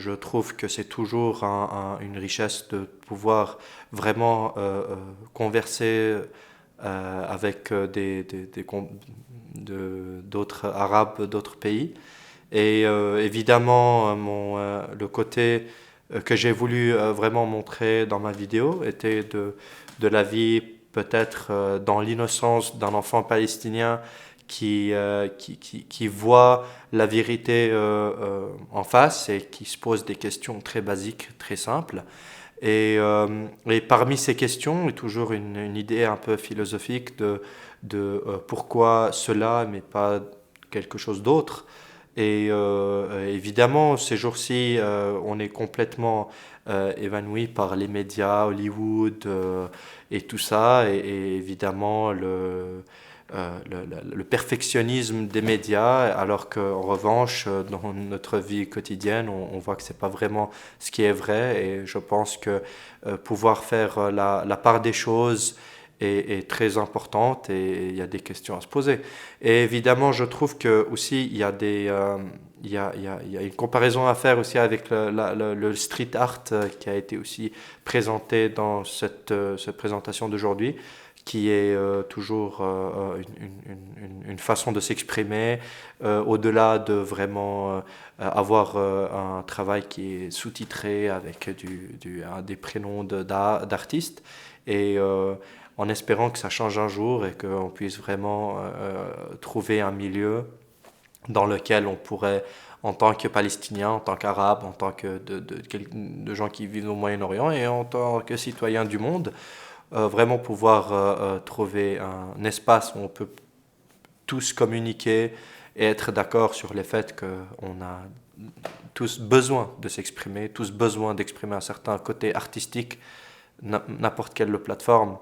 je trouve que c'est toujours une richesse de pouvoir vraiment converser avec d'autres Arabes d'autres pays. Et évidemment, le côté que j'ai voulu vraiment montrer dans ma vidéo était de la vie peut-être dans l'innocence d'un enfant palestinien qui voit la vérité en face et qui se pose des questions très basiques, très simples. Et parmi ces questions, il y a toujours une idée un peu philosophique de pourquoi cela, mais pas quelque chose d'autre. Et évidemment, ces jours-ci, on est complètement évanoui par les médias, Hollywood et tout ça. Et évidemment, le perfectionnisme des médias, alors qu'en revanche, dans notre vie quotidienne, on voit que c'est pas vraiment ce qui est vrai. Et je pense que pouvoir faire la part des choses est très importante et il y a des questions à se poser. Et évidemment, je trouve que aussi il y a il y a une comparaison à faire aussi avec le street art qui a été aussi présenté dans cette présentation d'aujourd'hui, qui est toujours une façon de s'exprimer au-delà de vraiment avoir un travail qui est sous-titré avec des prénoms d'artistes. Et en espérant que ça change un jour et qu'on puisse vraiment trouver un milieu dans lequel on pourrait, en tant que Palestinien, en tant qu'Arabe, en tant que de gens qui vivent au Moyen-Orient et en tant que citoyens du monde, vraiment pouvoir trouver un espace où on peut tous communiquer et être d'accord sur le fait qu'on a tous besoin de s'exprimer, tous besoin d'exprimer un certain côté artistique, n'importe quelle plateforme.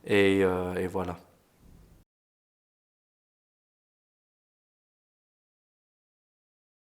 Et voilà.